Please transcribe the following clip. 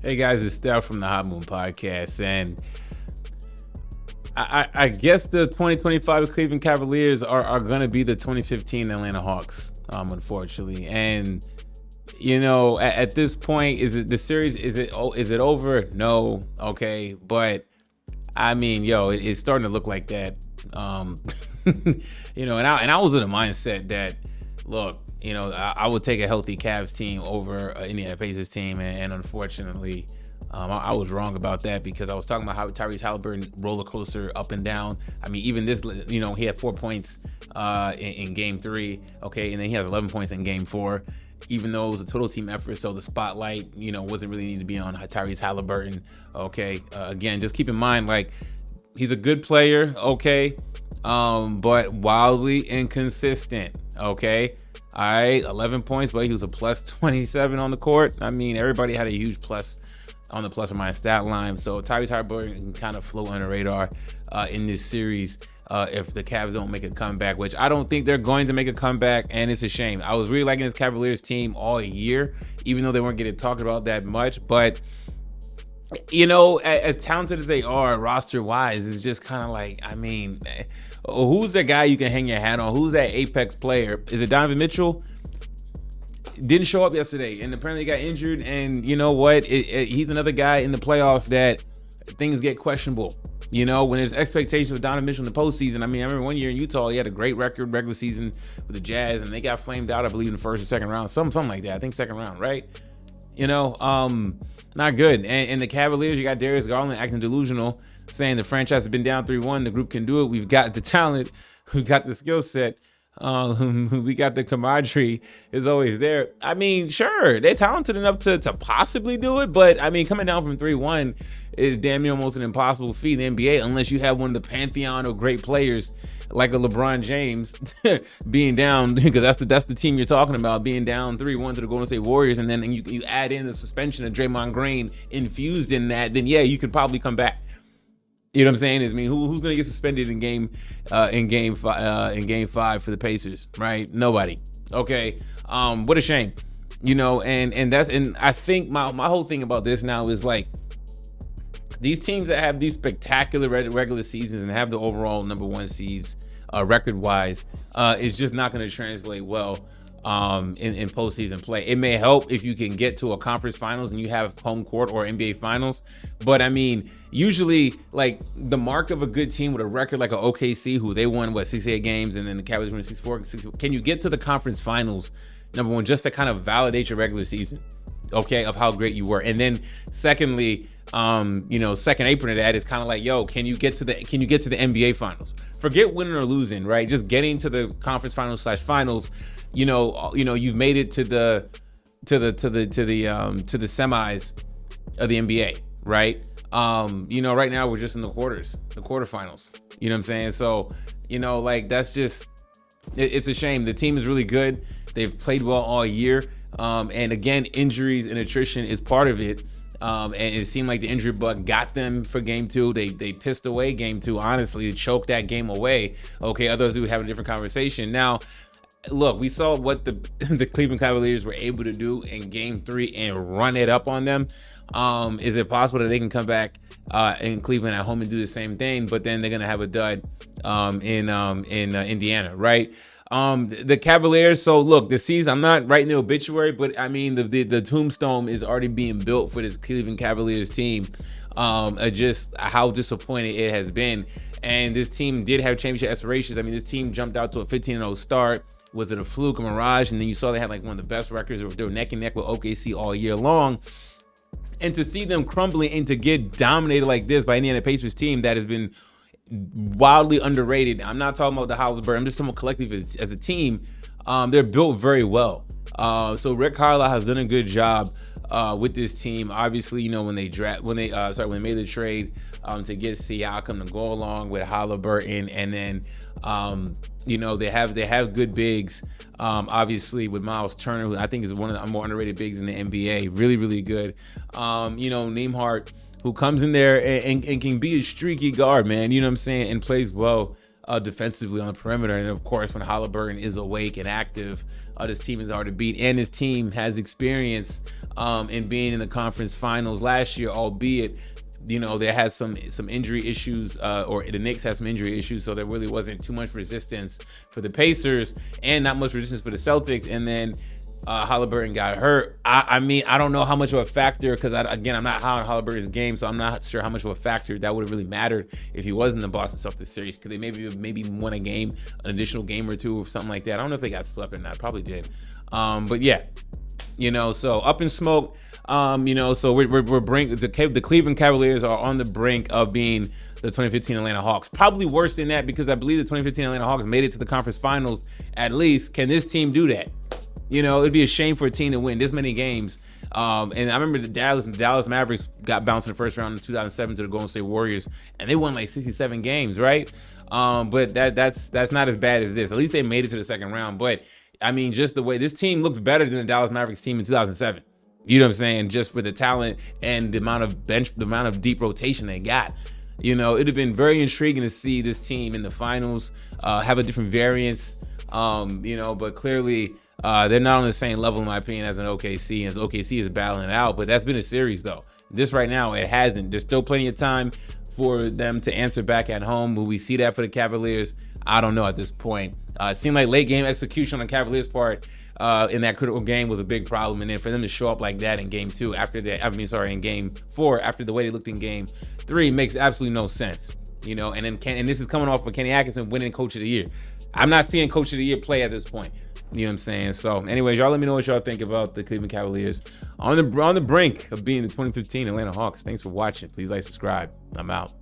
Hey guys, it's Steph from the Hot Moon Podcast, and I guess the 2025 Cleveland Cavaliers are going to be the 2015 Atlanta Hawks, unfortunately. And at this point, is it the series? Is it over? No, okay, but I mean, it's starting to look like that. And I was in a mindset that, look, I would take a healthy Cavs team over an Indiana Pacers team, and unfortunately, I was wrong about that because I was talking about how Tyrese Halliburton roller coaster up and down. I mean, even this, he had 4 points in Game 3, okay, and then he has 11 points in Game 4. Even though it was a total team effort, so the spotlight, wasn't really need to be on Tyrese Halliburton. Okay, again, just keep in mind, like, he's a good player, okay, but wildly inconsistent. Okay, all right, 11 points, but he was a plus 27 on the court. I mean, everybody had a huge plus on the plus or minus stat line. So Tyrese Halliburton can kind of float on the radar in this series if the Cavs don't make a comeback, which I don't think they're going to make a comeback, and it's a shame. I was really liking this Cavaliers team all year, even though they weren't getting talked about that much. But, as talented as they are roster-wise, it's just kind of like, I mean, who's the guy you can hang your hat on? Who's that apex player? Is it Donovan Mitchell? Didn't show up yesterday, and apparently got injured. And you know what? He's another guy in the playoffs that things get questionable. When there's expectations with Donovan Mitchell in the postseason. I mean, I remember one year in Utah, he had a great record regular season with the Jazz, and they got flamed out, I believe, in the first or second round, something like that. I think second round, right? Not good. And the Cavaliers, you got Darius Garland acting delusional, saying the franchise has been down 3-1. The group can do it. We've got the talent. We've got the skill set. We got the camaraderie is always there. I mean, sure, they're talented enough to possibly do it, but I mean, coming down from 3-1 is damn near almost an impossible feat in the NBA unless you have one of the pantheon of great players like a LeBron James being down, because that's the team you're talking about, being down 3-1 to the Golden State Warriors, and then you add in the suspension of Draymond Green infused in that, then yeah, you could probably come back. You know what I'm saying? I mean, who's gonna get suspended in game 5 for the Pacers, right? Nobody. Okay. What a shame. And I think my whole thing about this now is like, these teams that have these spectacular regular seasons and have the overall number one seeds record wise is just not going to translate well in postseason play. It may help if you can get to a conference finals and you have home court or NBA finals, but I mean, usually like the mark of a good team with a record like an OKC, who they won 68 games, and then the Cavaliers won 64. Can you get to the conference finals, number one, just to kind of validate your regular season, okay, of how great you were? And then secondly, second apron to that is kind of like, can you get to the NBA finals? Forget winning or losing, right? Just getting to the conference finals / finals. You've made it to the semis of the NBA, right? Right now we're just in the quarterfinals. You know what I'm saying? So, that's just, it's a shame. The team is really good. They've played well all year. And again, injuries and attrition is part of it. And it seemed like the injury bug got them for game 2. They pissed away game 2, honestly, choked that game away. Okay, others would have a different conversation. Now, look, we saw what the Cleveland Cavaliers were able to do in game 3 and run it up on them. Is it possible that they can come back in Cleveland at home and do the same thing, but then they're gonna have a dud in Indiana, right? The Cavaliers. So look, the season, I'm not writing the obituary, but I mean the tombstone is already being built for this Cleveland Cavaliers team. Just how disappointed it has been, and this team did have championship aspirations. I mean, this team jumped out to a 15-0 start. Was it a fluke, a mirage? And then you saw they had like one of the best records. They were neck and neck with OKC all year long. And to see them crumbling and to get dominated like this by Indiana Pacers team that has been wildly underrated. I'm not talking about the Halliburton. I'm just talking about collectively as a team. They're built very well. So Rick Carlisle has done a good job with this team. Obviously, when they made the trade to get Siakam to go along with Halliburton, and then they have good bigs. Obviously with Miles Turner, who I think is one of the more underrated bigs in the NBA. Really, really good. Nembhard, who comes in there and can be a streaky guard, man. You know what I'm saying? And plays well defensively on the perimeter. And of course, when Halliburton is awake and active, this team is hard to beat. And this team has experience in being in the conference finals last year, albeit, they had some injury issues, or the Knicks had some injury issues, so there really wasn't too much resistance for the Pacers and not much resistance for the Celtics. And then Halliburton got hurt. I mean, I don't know how much of a factor, because I'm not high on Halliburton's game, so I'm not sure how much of a factor that would have really mattered if he was in the Boston Celtics series. Could they maybe won a game, an additional game or two or something like that? I don't know if they got swept or not. Probably did. But yeah, so up in smoke. So we're the Cleveland Cavaliers are on the brink of being the 2015 Atlanta Hawks. Probably worse than that, because I believe the 2015 Atlanta Hawks made it to the conference finals at least. Can this team do that? It'd be a shame for a team to win this many games. And I remember the Dallas Mavericks got bounced in the first round in 2007 to the Golden State Warriors, and they won like 67 games, right? But that's not as bad as this. At least they made it to the second round. But I mean, just the way this team looks better than the Dallas Mavericks team in 2007. You know what I'm saying? Just with the talent and the amount of deep rotation they got. It'd have been very intriguing to see this team in the finals, have a different variance. But clearly they're not on the same level, in my opinion, as an OKC. As OKC is battling it out, but that's been a series though. This right now, it hasn't. There's still plenty of time for them to answer back at home. Will we see that for the Cavaliers? I don't know at this point. It seemed like late game execution on the Cavaliers' part in that critical game was a big problem, and then for them to show up like that in game 2 in game 4 after the way they looked in game 3 makes absolutely no sense. And this is coming off of Kenny Atkinson winning Coach of the Year. I'm not seeing Coach of the Year play at this point. You know what I'm saying? So anyways, y'all let me know what y'all think about the Cleveland Cavaliers on the brink of being the 2015 Atlanta Hawks. Thanks for watching. Please like, subscribe. I'm out.